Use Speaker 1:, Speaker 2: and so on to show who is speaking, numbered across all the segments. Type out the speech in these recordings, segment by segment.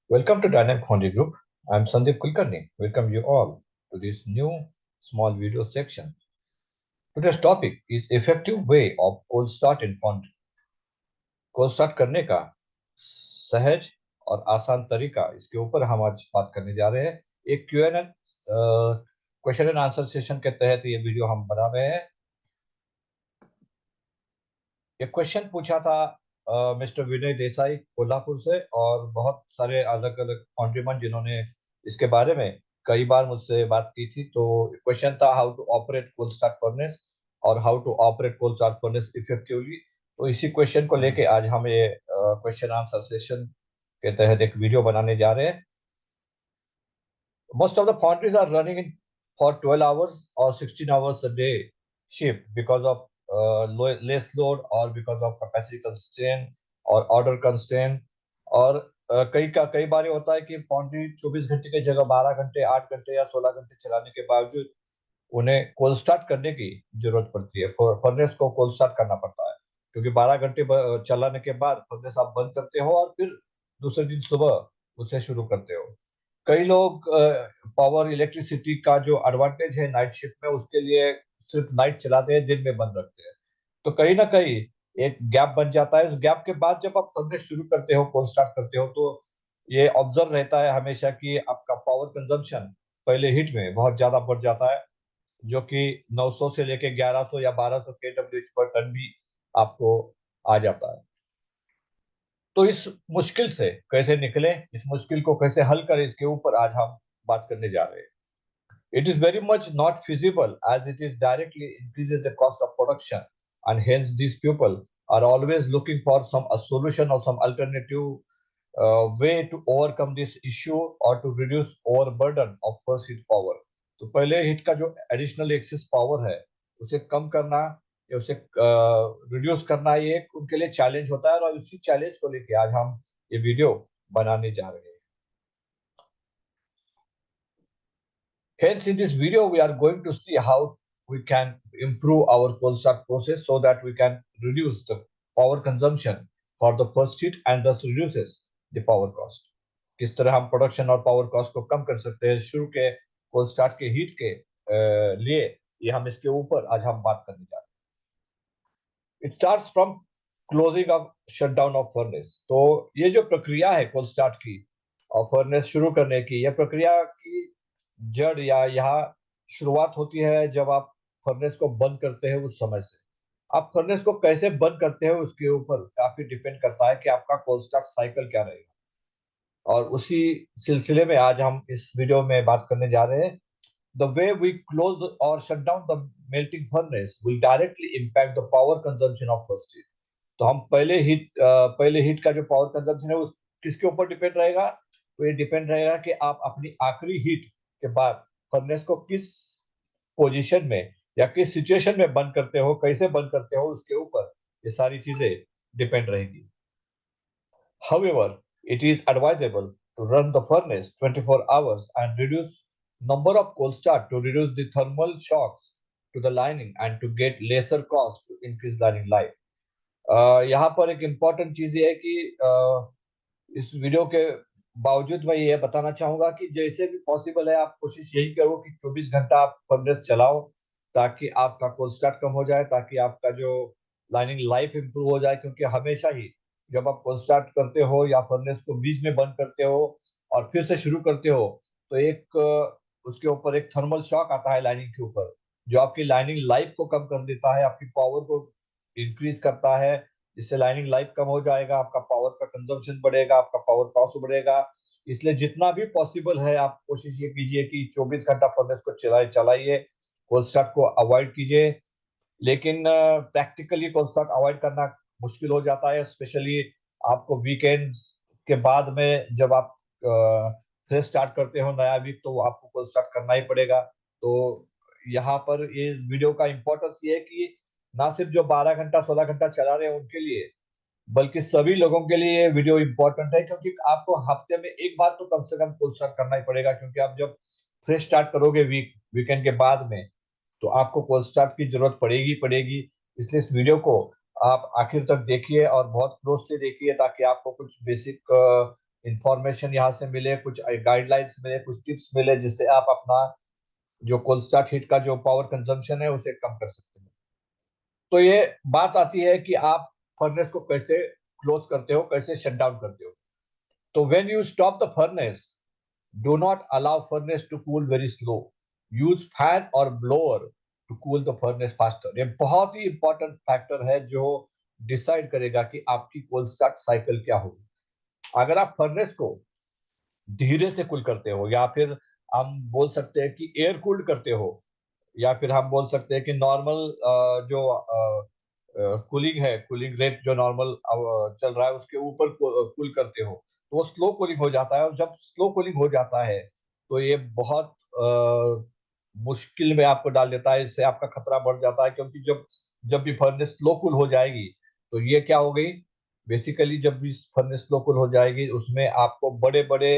Speaker 1: Welcome to Dynamic Foundry Group. I'm Sandeep Kulkarni. Welcome you all to this new small video section. Today's topic is effective way of cold start in Foundry. Cold start करने का सहज और आसान तरीका, इसके ऊपर हम आज बात करने जा रहे हैं। एक क्वेश्चन एंड आंसर सेशन के तहत ये वीडियो हम बना रहे हैं। एक क्वेश्चन पूछा था मिस्टर विनय देसाई कोल्हापुर से, और बहुत सारे अलग अलग कॉन्ट्रीमन जिन्होंने इसके बारे में कई बार मुझसे बात की थी। तो क्वेश्चन था how to operate cold start furnace और how to operate cold start furnace effectively. तो इसी क्वेश्चन को लेके आज हम ये क्वेश्चन आंसर सेशन के तहत एक वीडियो बनाने जा रहे हैं। Most of the foundries are running in for 12 hours or 16 hours a day shift because of less load or because of capacity constraint or order constraint। और कई बार ये होता है कि फाउंड्री 24 घंटे की जगह 12 घंटे, 8 घंटे या 16 घंटे चलाने के बावजूद उन्हें कोल्ड स्टार्ट करने की जरूरत पड़ती है। फर्नेस को कोल्ड स्टार्ट करना पड़ता है क्योंकि 12 घंटे चलाने के बाद फर्नेस आप बंद करते हो और फिर दूसरे दिन सुबह उसे शुरू करते हो। कई लोग पावर इलेक्ट्रिसिटी का जो एडवांटेज है नाइट शिफ्ट में, उसके लिए सिर्फ नाइट चलाते हैं, दिन में बंद रखते हैं। तो कहीं ना कहीं एक गैप बन जाता है। इस गैप के बाद जब आप फर्नेस शुरू करते हो, कोल्ड स्टार्ट करते हो, तो ये ऑब्जर्व रहता है हमेशा कि आपका पावर कंजम्पशन पहले हीट में बहुत ज्यादा बढ़ जाता है, जो कि 900 से लेके 1100 या 1200 kWh पर टन भी आपको आ जाता है। तो इस मुश्किल से कैसे निकले, इस मुश्किल को कैसे हल करें, इसके ऊपर आज हम बात करने जा रहे हैं। It is very much not feasible as it is directly increases the cost of production, and hence these people are always looking for some a solution or some alternative way to overcome this issue or to reduce overburden of first heat power। तो पहले heat का जो additional access power है उसे कम करना या उसे reduce करना, ये एक उनके लिए चैलेंज होता है, और उसी चैलेंज को लेके आज हम ये वीडियो बनाने जा रहे हैं। Hence, in this video, we are going to see how we can improve our cold start process so that we can reduce the power consumption for the first heat and thus reduces the power cost। किस तरह हम production और power cost को कम कर सकते हैं शुरू के कोल्ड स्टार्ट के हीट के लिए, ये हम इसके ऊपर आज हम बात करने जा रहे हैं। It starts from closing of shutdown of furnace. तो ये जो प्रक्रिया है कोल्ड स्टार्ट की और फर्नेस शुरू करने की, यह प्रक्रिया की जड़ या यहाँ शुरुआत होती है जब आप फर्नेस को बंद करते हैं। उस समय से आप फर्नेस को कैसे बंद करते हैं उसके ऊपर काफी डिपेंड करता है कि आपका कोल्ड स्टार्ट साइकिल क्या रहेगा, और उसी सिलसिले में आज हम इस वीडियो में बात करने जा रहे हैं। द वे वी क्लोज और shut down the melting furnace will directly impact the power consumption of first heat. तो हम पहले हीट का जो पावर कंजम्पशन है उस किसके ऊपर डिपेंड रहेगा? तो ये डिपेंड रहेगा कि आप अपनी आखिरी हीट के बाद फर्नेस को किस पोजीशन में या किस सिचुएशन में बंद करते हो, कैसे बंद करते हो, उसके ऊपर ये सारी चीजें डिपेंड रहेगी। However, it is advisable to run the furnace 24 hours and reduce number of cold start to reduce the thermal shocks to the lining and to get lesser cost to increase lining life। यहाँ पर एक important चीज ये है कि इस video के बावजूद मैं ये बताना चाहूंगा कि जैसे भी पॉसिबल है आप कोशिश यही करो कि 24 घंटा आप फर्नेस चलाओ, ताकि आपका कोल्ड स्टार्ट कम हो जाए, ताकि आपका जो लाइनिंग लाइफ इंप्रूव हो जाए। क्योंकि हमेशा ही जब आप कोल्ड स्टार्ट करते हो या फर्नेस को बीच में बंद करते हो और फिर से शुरू करते हो, तो एक उसके ऊपर एक थर्मल शॉक आता है लाइनिंग के ऊपर, जो आपकी लाइनिंग लाइफ को कम कर देता है, आपकी पावर को इंक्रीज करता है। इससे लाइनिंग लाइफ कम हो जाएगा, आपका पावर का कंजम्पशन बढ़ेगा, आपका पावर कॉस्ट बढ़ेगा। इसलिए जितना भी पॉसिबल है आप कोशिश ये कीजिए कि 24 घंटा फर्नेस को चलाइए, कोल्ड स्टार्ट को अवॉइड कीजिए। लेकिन प्रैक्टिकली कोल्ड स्टार्ट अवॉइड करना मुश्किल हो जाता है, स्पेशली आपको वीकेंड्स के बाद में जब आप फिर स्टार्ट करते हो नया वीक, तो आपको कोल्ड स्टार्ट करना ही पड़ेगा। तो यहाँ पर ये वीडियो का इम्पोर्टेंस ये है कि ना सिर्फ जो 12 घंटा 16 घंटा चला रहे हैं उनके लिए, बल्कि सभी लोगों के लिए ये वीडियो इम्पोर्टेंट है। क्योंकि आपको हफ्ते में एक बार तो कम से कम कोल्ड स्टार्ट करना ही पड़ेगा, क्योंकि आप जब फ्रेश स्टार्ट करोगे वीकेंड के बाद में, तो आपको कोल्ड स्टार्ट की जरूरत पड़ेगी पड़ेगी। इसलिए इस वीडियो को आप आखिर तक देखिए और बहुत क्लोज से देखिए, ताकि आपको कुछ बेसिक इंफॉर्मेशन यहाँ से मिले, कुछ गाइडलाइंस मिले, कुछ टिप्स मिले, जिससे आप अपना जो कोल्ड स्टार्ट हीट का जो पावर कंजम्पशन है उसे कम कर सकते हैं। तो ये बात आती है कि आप फर्नेस को कैसे क्लोज करते हो, कैसे शट डाउन करते हो। तो when you stop the furnace, do not allow furnace to cool very slow, use fan और blower to cool the furnace faster. ये बहुत ही इंपॉर्टेंट फैक्टर है जो डिसाइड करेगा कि आपकी कोल्ड स्टार्ट साइकिल क्या होगी। अगर आप फर्नेस को धीरे से कूल करते हो, या फिर हम बोल सकते हैं कि एयर कूल्ड करते हो, या फिर हम बोल सकते हैं कि नॉर्मल जो कूलिंग है, कूलिंग रेट जो नॉर्मल चल रहा है उसके ऊपर कूल करते हो, तो वो स्लो कूलिंग हो जाता है। और जब स्लो कूलिंग हो जाता है तो ये बहुत मुश्किल में आपको डाल देता है, इससे आपका खतरा बढ़ जाता है। क्योंकि जब जब भी फर्नेस स्लो कूल हो जाएगी तो ये क्या हो गई, बेसिकली जब भी फर्नेस स्लो कूल हो जाएगी उसमें आपको बड़े बड़े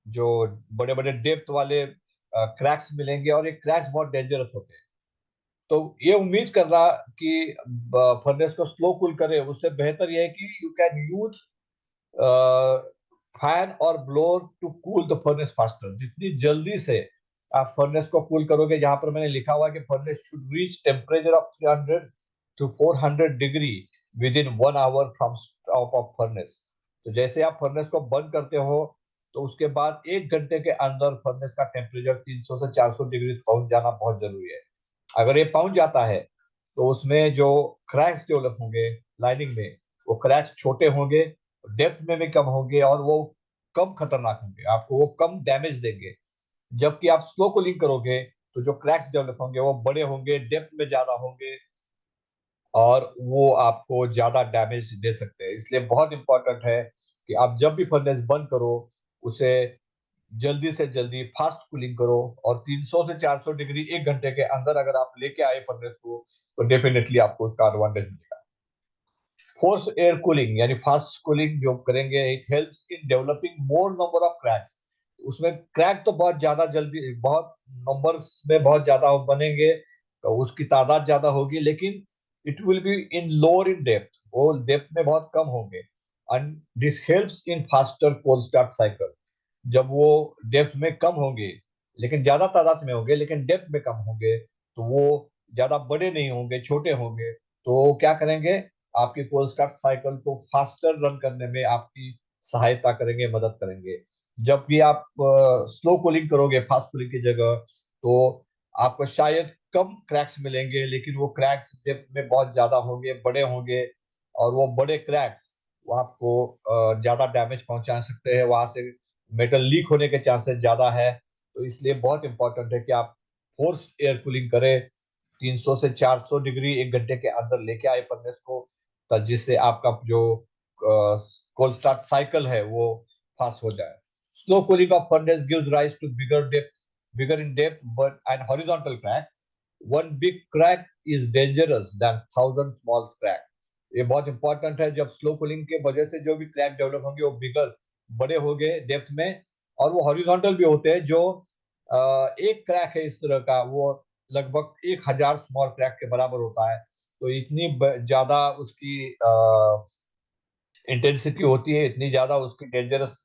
Speaker 1: जो बड़े बड़े डेप्थ वाले क्रैक्स मिलेंगे, और ये क्रैक्स बहुत डेंजरस होते हैं। तो ये उम्मीद करना कि फर्नेस को स्लो कूल करे, उससे बेहतर ये है कि यू कैन यूज फैन और blower to cool the furnace faster. जितनी जल्दी से आप फर्नेस को कूल करोगे, जहां पर मैंने लिखा हुआ है कि furnace should reach temperature of 300 to 400 degree within 1 hour from stop of furnace. तो जैसे आप फर्नेस को बंद करते हो तो उसके बाद 1 घंटे के अंदर फर्नेस का टेम्परेचर 300 से 400 डिग्री पहुंच जाना बहुत जरूरी है। अगर ये पहुंच जाता है तो उसमें जो क्रैक्स डेवलप होंगे लाइनिंग में, वो क्रैक्स छोटे होंगे, डेप्थ में भी कम होंगे, और वो कम खतरनाक होंगे, आपको वो कम डैमेज देंगे। जबकि आप स्लो कूलिंग करोगे तो जो क्रैक्स डेवलप होंगे वो बड़े होंगे, डेप्थ में ज्यादा होंगे, और वो आपको ज्यादा डैमेज दे सकते हैं। इसलिए बहुत इंपॉर्टेंट है कि आप जब भी फर्नेस बंद करो उसे जल्दी से जल्दी फास्ट कूलिंग करो। और 300 से 400 डिग्री 1 घंटे के अंदर अगर आप लेके आए फर्नेस को, तो डेफिनेटली आपको उसका एडवांटेज मिलेगा। फोर्स एयर कूलिंग यानी फास्ट कूलिंग जो करेंगे, it helps in developing more number of cracks. उसमें क्रैक तो बहुत ज्यादा जल्दी, बहुत नंबर्स में बहुत ज्यादा बनेंगे, तो उसकी तादाद ज्यादा होगी, लेकिन it will be in lower in depth, वो डेप्थ में बहुत कम होंगे। And this helps in faster cold start cycle. जब वो डेप्थ में कम होंगे, लेकिन ज्यादा तादाद में होंगे, लेकिन डेप्थ में कम होंगे, तो वो ज्यादा बड़े नहीं होंगे, छोटे होंगे, तो क्या करेंगे, आपकी कोल्ड स्टार्ट साइकिल को फास्टर रन करने में आपकी सहायता करेंगे, मदद करेंगे। जब भी आप स्लो कूलिंग करोगे फास्ट कूलिंग की जगह, तो आपको शायद कम क्रैक्स मिलेंगे, लेकिन वो क्रैक्स डेप्थ में बहुत ज्यादा होंगे, बड़े होंगे, और वो बड़े क्रैक्स वो आपको ज्यादा डैमेज पहुंचा सकते हैं, वहां से मेटल लीक होने के चांसेस ज्यादा है। तो इसलिए बहुत इंपॉर्टेंट है कि आप फोर्स एयर कूलिंग करें, 300 से 400 डिग्री 1 घंटे के अंदर लेके आए फर्नेस को, जिससे आपका जो कोल्ड स्टार्ट साइकिल है वो फास्ट हो जाए। Slow cooling of furnace gives rise to bigger in depth but and horizontal cracks. One big crack is dangerous than thousand small cracks. ये बहुत इंपॉर्टेंट है। जब स्लो कूलिंग के वजह से जो भी क्रैक डेवलप होंगे वो बिगर बड़े होंगे डेप्थ में, और वो हॉरिजॉन्टल भी होते हैं। जो एक क्रैक है इस तरह का, वो लगभग 1,000 स्मॉल क्रैक के बराबर होता है। तो इतनी ज्यादा उसकी इंटेंसिटी होती है, इतनी ज्यादा उसकी डेंजरस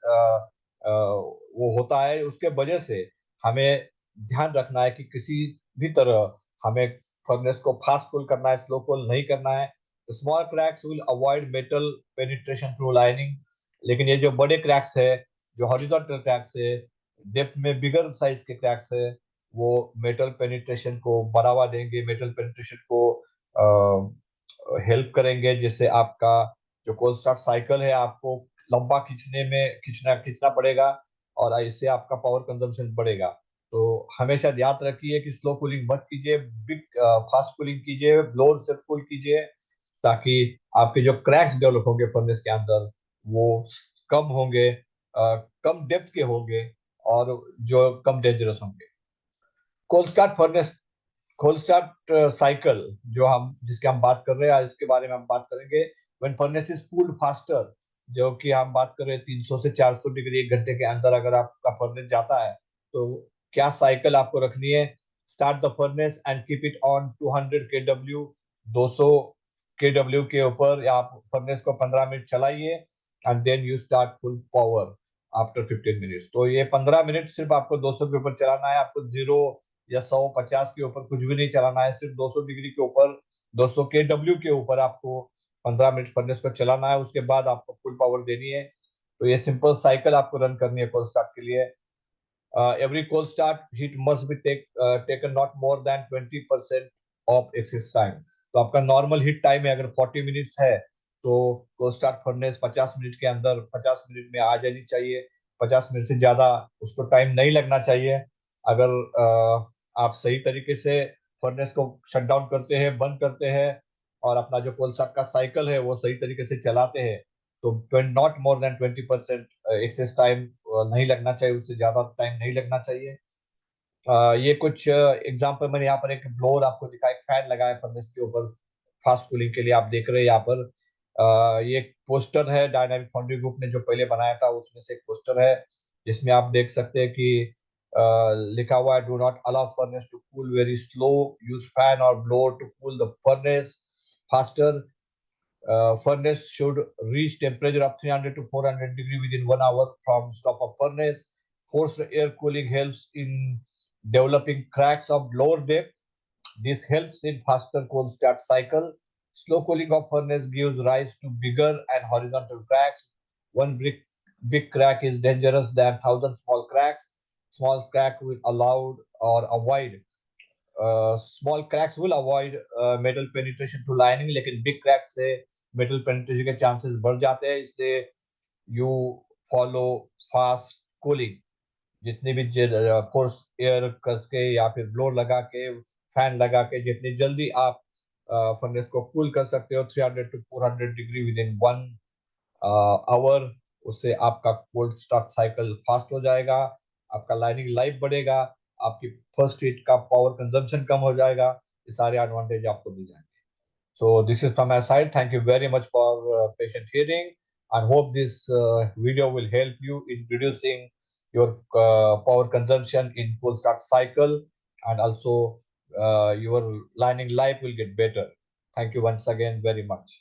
Speaker 1: वो होता है। उसके वजह से हमें ध्यान रखना है कि किसी भी तरह हमें फर्नेस को फास्ट कूल करना है, स्लो कूल नहीं करना है। Small cracks will avoid metal penetration through lining, लेकिन ये जो बड़े क्रैक्स है, जो हॉरिजॉन्टल क्रैक्स है, डेप्थ में बिगर साइज के क्रैक्स है, वो मेटल पेनिट्रेशन को बढ़ावा देंगे, मेटल पेनिट्रेशन को हेल्प करेंगे, जिससे आपका जो कोल्ड स्टार्ट साइकिल है आपको लंबा खींचने में खींचना खींचना पड़ेगा, और इससे आपका पावर कंजम्पशन बढ़ेगा। तो हमेशा याद रखिए कि स्लो कूलिंग मत कीजिए, बिग फास्ट कूलिंग कीजिए, ब्लोअर से कूल कीजिए, ताकि आपके जो क्रैक्स डेवलप होंगे फर्नेस के अंदर वो कम होंगे, कम डेप्थ के होंगे, और जो कम डेंजरस होंगे। Cold start furnace cold start cycle जो हम जिसके हम बात कर रहे हैं, इसके बारे में हम बात करेंगे। When furnace is cooled faster, जो कि हम बात कर रहे हैं 300 से 400 डिग्री 1 घंटे के अंदर अगर आपका फर्नेस जाता है, तो क्या साइकिल आपको रखनी है। Start the furnace and keep it on 200 kW, 200 kW के ऊपर आप फर्नेस को 15 मिनट चलाइए। and then you start full power after 15 minutes. तो ये 15 मिनट सिर्फ आपको 200 के ऊपर चलाना है, आपको 0 या 150 के ऊपर कुछ भी नहीं चलाना है, सिर्फ 200 डिग्री के ऊपर 200 के डब्ल्यू के ऊपर आपको 15 मिनट फर्नेस को चलाना है, उसके बाद आपको फुल पावर देनी है। तो ये सिंपल साइकिल आपको रन करनी है कोल्ड स्टार्ट के लिए। Every cold start heat must be taken not more than 20% of excess time. तो आपका नॉर्मल हीट टाइम है, अगर 40 मिनट्स है तो कोल्ड स्टार्ट फर्नेस 50 मिनट के अंदर 50 मिनट में आ जानी चाहिए। 50 मिनट से ज्यादा उसको टाइम नहीं लगना चाहिए। अगर आप सही तरीके से फर्नेस को शट डाउन करते हैं, बंद करते हैं, और अपना जो कोल्ड स्टार्ट का साइकिल है वो सही तरीके से चलाते हैं, तो not more than 20% excess time नहीं लगना चाहिए, उससे ज्यादा टाइम नहीं लगना चाहिए। ये कुछ एग्जांपल मैंने यहाँ पर एक ब्लोअर आपको दिखाया, एक फैन लगाया फर्नेस के ऊपर फास्ट कूलिंग के लिए, आप देख रहे हैं यहाँ पर। ये एक पोस्टर है डायनामिक फाउंड्री ग्रुप ने जो पहले बनाया था, उसमें से एक पोस्टर है जिसमें आप देख सकते हैं कि लिखा हुआ है, do not allow furnace to cool very slow, use fan और blower to cool the furnace faster. Furnace should reach temperature of 300 to 400 degree within 1 hour from stop of furnace. Forced air cooling helps in developing cracks of lower depth. This helps in faster cold start cycle. Slow cooling of furnace gives rise to bigger and horizontal cracks. One big crack is dangerous than 1,000 small cracks. Small crack will allowed or avoid small cracks will avoid metal penetration to lining, लेकिन big cracks से metal penetration के chances बढ़ जाते हैं, इसलिए you follow fast cooling. जितनी भी force air करके या फिर ब्लोर लगा के, फैन लगा के जितनी जल्दी आप फर्नेस को कूल कर सकते हो 300 to 400 degree within 1 hour, उससे आपका कोल्ड स्टार्ट साइकिल फास्ट हो जाएगा, आपका लाइनिंग लाइफ बढ़ेगा, आपकी फर्स्ट हीट का पावर कंजम्पशन कम हो जाएगा। ये सारे एडवांटेज आपको मिल जाएंगे। So this is from my side. Thank you very much for patient hearing, and hope this video will help you in reducing your power consumption in full start cycle, and also your lining life will get better. Thank you once again very much.